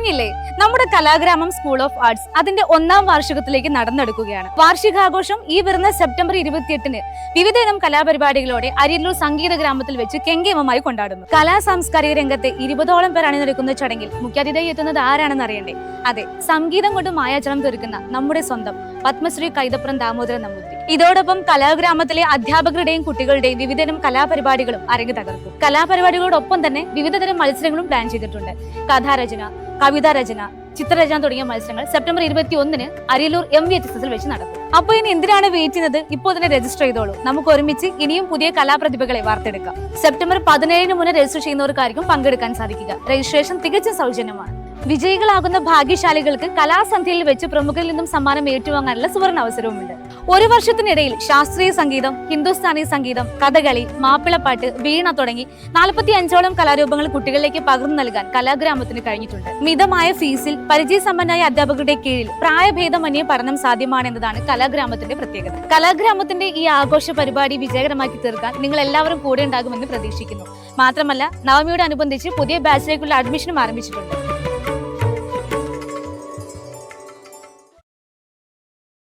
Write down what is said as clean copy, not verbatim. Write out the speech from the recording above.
അറിഞ്ഞില്ലേ, നമ്മുടെ കലാഗ്രാമം school of arts അതിന്റെ 1ാം വാർഷികത്തിലേക്ക് നടന്നെടുക്കുകയാണ്. വാർഷികാഘോഷം ഈ വരുന്ന സെപ്റ്റംബർ 28-ന് വിവിധയിനം കലാപരിപാടികളോടെ അരിയല്ലൂർ സംഗീത ഗ്രാമത്തിൽ വെച്ച് കെങ്കേമമായി കൊണ്ടാടുന്നു. കലാ സാംസ്കാരിക രംഗത്തെ 20ഓളം പേർ അണിനിരക്കുന്ന ചടങ്ങിൽ മുഖ്യാതിഥിയായി എത്തുന്നത് ആരാണെന്ന് അറിയണ്ടേ? അതെ, സംഗീതം കൊണ്ട് മായാജലം തീർക്കുന്ന നമ്മുടെ സ്വന്തം പത്മശ്രീ കൈതപ്രം ദാമോദരൻ നമ്പൂതിരി. ഇതോടൊപ്പം കലാഗ്രാമത്തിലെ അധ്യാപകരുടെയും കുട്ടികളുടെയും വിവിധതരം കലാപരിപാടികളും അരങ്ങ് തകർക്കും. കലാപരിപാടികളോടൊപ്പം തന്നെ വിവിധതരം മത്സരങ്ങളും പ്ലാൻ ചെയ്തിട്ടുണ്ട്. കഥാരചന, കവിതാരചന, ചിത്രരചന തുടങ്ങിയ മത്സരങ്ങൾ സെപ്റ്റംബർ 21-ന് അരിയല്ലൂർ MVHSൽ വെച്ച് നടക്കും. അപ്പോൾ ഇനി എന്തിനാണ് വെയിറ്റ് ചെയ്യുന്നത്? ഇപ്പോൾ തന്നെ രജിസ്റ്റർ ചെയ്തോളൂ. നമുക്ക് ഒരുമിച്ച് ഇനിയും പുതിയ കലാപ്രതിഭകളെ വാർത്തെടുക്കാം. സെപ്റ്റംബർ 17-ന് മുന്നേ രജിസ്റ്റർ ചെയ്യുന്നവർക്കായിരിക്കും പങ്കെടുക്കാൻ സാധിക്കുക. രജിസ്ട്രേഷൻ തികച്ചും സൗജന്യമാണ്. വിജയികളാകുന്ന ഭാഗ്യശാലികൾക്ക് കലാസന്ധ്യയിൽ വെച്ച് പ്രമുഖരിൽ നിന്നും സമ്മാനം ഏറ്റുവാങ്ങാനുള്ള സുവർണ അവസരവുമുണ്ട്. ഒരു വർഷത്തിനിടയിൽ ശാസ്ത്രീയ സംഗീതം, ഹിന്ദുസ്ഥാനി സംഗീതം, കഥകളി, മാപ്പിളപ്പാട്ട്, വീണ തുടങ്ങി 45ഓളം കലാരൂപങ്ങൾ കുട്ടികളിലേക്ക് പകർന്നു നൽകാൻ കലാഗ്രാമത്തിന് കഴിഞ്ഞിട്ടുണ്ട്. മിതമായ ഫീസിൽ പരിചയസമ്പന്നരായ അധ്യാപകരുടെ കീഴിൽ പ്രായഭേദമന്യേ പഠനം സാധ്യമാണെന്നതാണ് കലാഗ്രാമത്തിന്റെ പ്രത്യേകത. കലാഗ്രാമത്തിന്റെ ഈ ആഘോഷ പരിപാടി വിജയകരമാക്കി തീർക്കാൻ നിങ്ങൾ എല്ലാവരും കൂടെ ഉണ്ടാകുമെന്ന് പ്രതീക്ഷിക്കുന്നു. മാത്രമല്ല, നവമിയോടനുബന്ധിച്ച് പുതിയ ബാച്ചിലേക്കുള്ള അഡ്മിഷനും ആരംഭിച്ചിട്ടുണ്ട്.